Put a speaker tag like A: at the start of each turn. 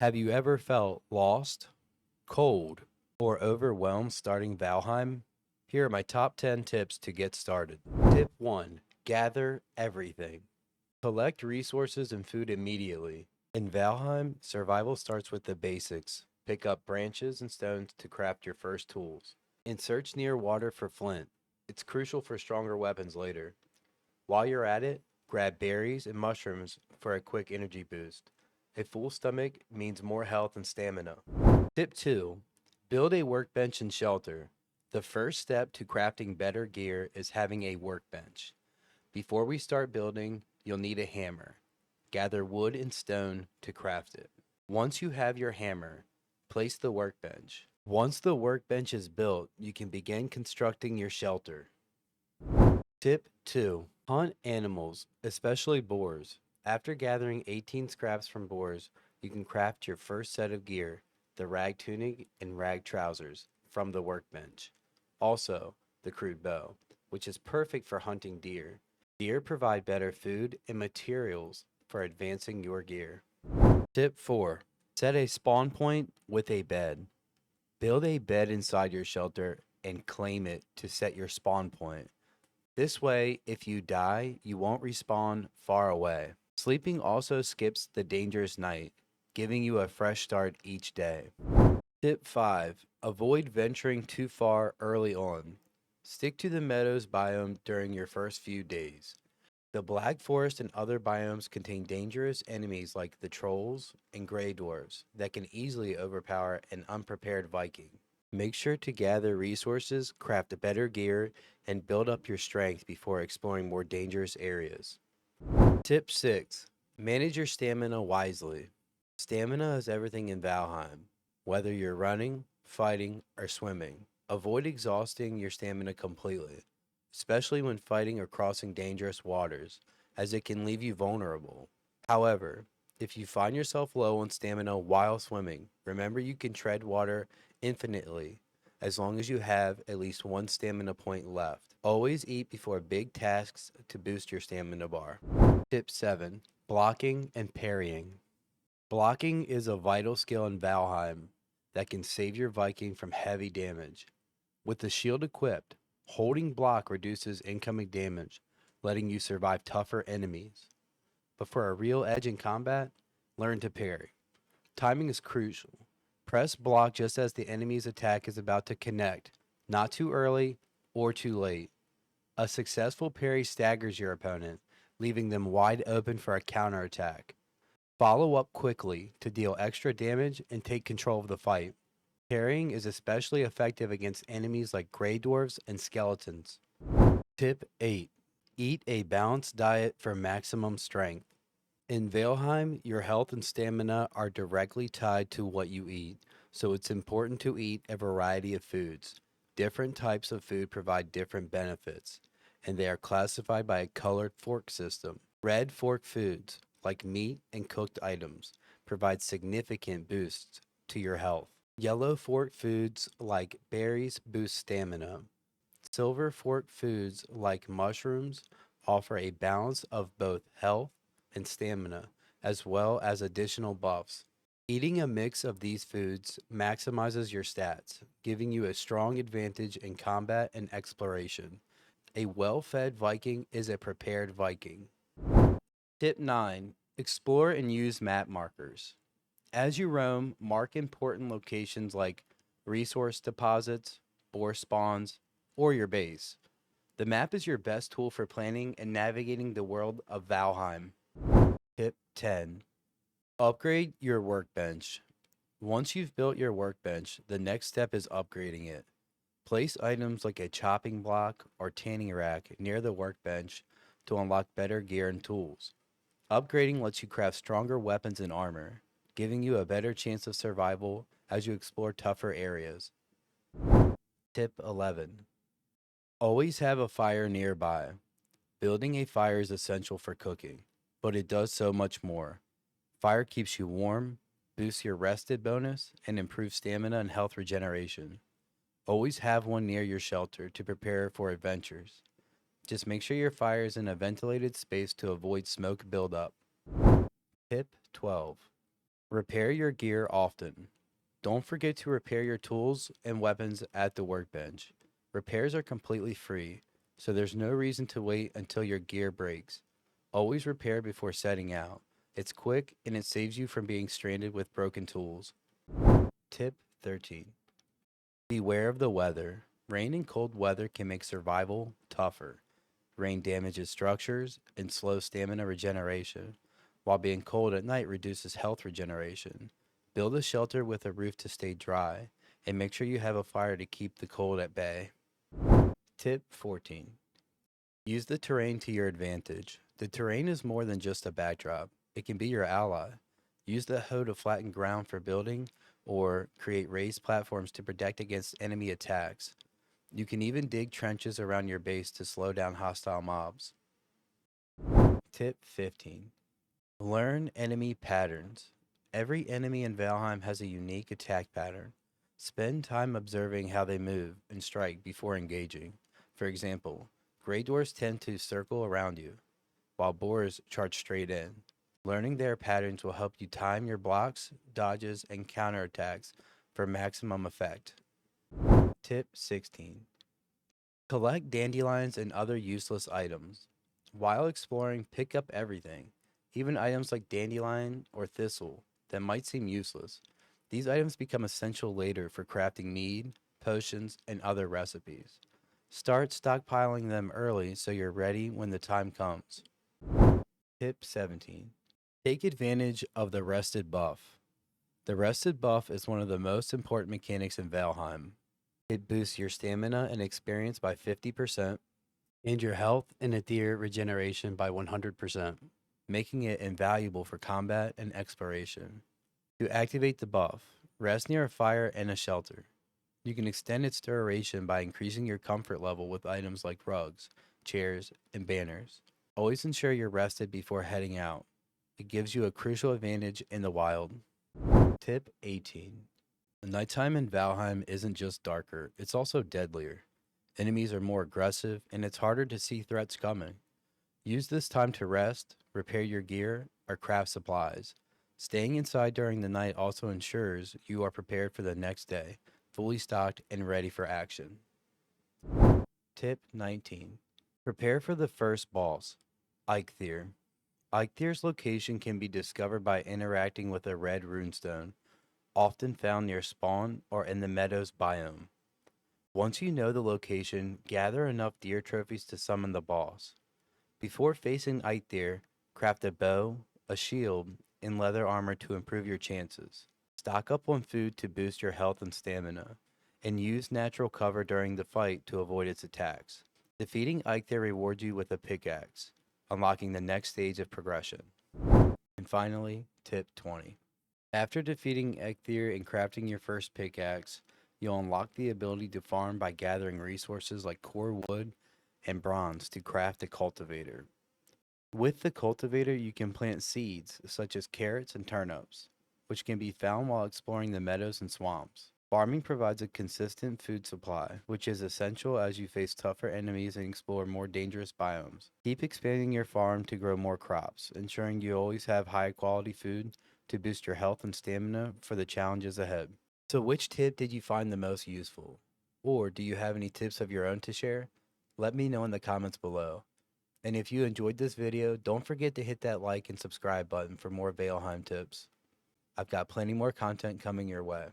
A: Have you ever felt lost, cold, or overwhelmed starting Valheim? Here are my top 10 tips to get started. Tip 1. Gather everything. Collect resources and food immediately. In Valheim, survival starts with the basics. Pick up branches and stones to craft your first tools. And search near water for flint. It's crucial for stronger weapons later. While you're at it, grab berries and mushrooms for a quick energy boost. A full stomach means more health and stamina. Tip 2. Build a workbench and shelter. The first step to crafting better gear is having a workbench. Before we start building, you'll need a hammer. Gather wood and stone to craft it. Once you have your hammer, place the workbench. Once the workbench is built, you can begin constructing your shelter. Tip 2. Hunt animals, especially boars. After gathering 18 scraps from boars, you can craft your first set of gear, the rag tunic and rag trousers, from the workbench. Also, the crude bow, which is perfect for hunting deer. Deer provide better food and materials for advancing your gear. Tip 4. Set a spawn point with a bed. Build a bed inside your shelter and claim it to set your spawn point. This way, if you die, you won't respawn far away. Sleeping also skips the dangerous night, giving you a fresh start each day. Tip 5. Avoid venturing too far early on. Stick to the meadows biome during your first few days. The Black Forest and other biomes contain dangerous enemies like the trolls and grey dwarves that can easily overpower an unprepared Viking. Make sure to gather resources, craft better gear, and build up your strength before exploring more dangerous areas. Tip 6. Manage your stamina wisely. Stamina is everything in Valheim, whether you're running, fighting, or swimming. Avoid exhausting your stamina completely, especially when fighting or crossing dangerous waters, as it can leave you vulnerable. However, if you find yourself low on stamina while swimming, remember you can tread water infinitely as long as you have at least one stamina point left. Always eat before big tasks to boost your stamina bar. Tip 7. Blocking and parrying. Blocking is a vital skill in Valheim that can save your Viking from heavy damage. With the shield equipped, holding block reduces incoming damage, letting you survive tougher enemies. But for a real edge in combat, learn to parry. Timing is crucial. Press block just as the enemy's attack is about to connect, not too early or too late. A successful parry staggers your opponent, leaving them wide open for a counterattack. Follow up quickly to deal extra damage and take control of the fight. Parrying is especially effective against enemies like grey dwarves and skeletons. Tip 8. Eat a balanced diet for maximum strength. In Valheim, your health and stamina are directly tied to what you eat, so it's important to eat a variety of foods. Different types of food provide different benefits, and they are classified by a colored fork system. Red fork foods, like meat and cooked items, provide significant boosts to your health. Yellow fork foods like berries boost stamina. Silver fork foods like mushrooms offer a balance of both health and stamina, as well as additional buffs. Eating a mix of these foods maximizes your stats, giving you a strong advantage in combat and exploration. A well-fed Viking is a prepared Viking. Tip 9. Explore and use map markers. As you roam, mark important locations like resource deposits, boar spawns, or your base. The map is your best tool for planning and navigating the world of Valheim. Tip 10. Upgrade your workbench. Once you've built your workbench, the next step is upgrading it. Place items like a chopping block or tanning rack near the workbench to unlock better gear and tools. Upgrading lets you craft stronger weapons and armor, giving you a better chance of survival as you explore tougher areas. Tip 11. Always have a fire nearby. Building a fire is essential for cooking, but it does so much more. Fire keeps you warm, boosts your rested bonus, and improves stamina and health regeneration. Always have one near your shelter to prepare for adventures. Just make sure your fire is in a ventilated space to avoid smoke buildup. Tip 12. Repair your gear often. Don't forget to repair your tools and weapons at the workbench. Repairs are completely free, so there's no reason to wait until your gear breaks. Always repair before setting out. It's quick and it saves you from being stranded with broken tools. Tip 13. Beware of the weather. Rain and cold weather can make survival tougher. Rain damages structures and slows stamina regeneration, while being cold at night reduces health regeneration. Build a shelter with a roof to stay dry, and make sure you have a fire to keep the cold at bay. Tip 14. Use the terrain to your advantage. The terrain is more than just a backdrop, it can be your ally. Use the hoe to flatten ground for building, or create raised platforms to protect against enemy attacks. You can even dig trenches around your base to slow down hostile mobs. Tip 15. Learn enemy patterns. Every enemy in Valheim has a unique attack pattern. Spend time observing how they move and strike before engaging. For example, Grey Dwarfs tend to circle around you, while Boars charge straight in. Learning their patterns will help you time your blocks, dodges, and counterattacks for maximum effect. Tip 16. Collect dandelions and other useless items. While exploring, pick up everything, even items like dandelion or thistle that might seem useless. These items become essential later for crafting mead, potions, and other recipes. Start stockpiling them early so you're ready when the time comes. Tip 17. Take advantage of the rested buff. The rested buff is one of the most important mechanics in Valheim. It boosts your stamina and experience by 50%, and your health and Eikthyr regeneration by 100%, making it invaluable for combat and exploration. To activate the buff, rest near a fire and a shelter. You can extend its duration by increasing your comfort level with items like rugs, chairs, and banners. Always ensure you're rested before heading out. It gives you a crucial advantage in the wild. Tip 18. The nighttime in Valheim isn't just darker, it's also deadlier. Enemies are more aggressive, and it's harder to see threats coming. Use this time to rest, repair your gear, or craft supplies. Staying inside during the night also ensures you are prepared for the next day, fully stocked and ready for action. Tip 19. Prepare for the first boss, Eikthyr. Eikthyr's location can be discovered by interacting with a red runestone, often found near spawn or in the meadows biome. Once you know the location, gather enough deer trophies to summon the boss. Before facing Eikthyr, craft a bow, a shield, and leather armor to improve your chances. Stock up on food to boost your health and stamina, and use natural cover during the fight to avoid its attacks. Defeating Eikthyr rewards you with a pickaxe, unlocking the next stage of progression. And finally, tip 20. After defeating Eikthyr and crafting your first pickaxe, you'll unlock the ability to farm by gathering resources like core wood and bronze to craft a cultivator. With the cultivator, you can plant seeds such as carrots and turnips, which can be found while exploring the meadows and swamps. Farming provides a consistent food supply, which is essential as you face tougher enemies and explore more dangerous biomes. Keep expanding your farm to grow more crops, ensuring you always have high quality food to boost your health and stamina for the challenges ahead. So which tip did you find the most useful? Or do you have any tips of your own to share? Let me know in the comments below. And if you enjoyed this video, don't forget to hit that like and subscribe button for more Valheim tips. I've got plenty more content coming your way.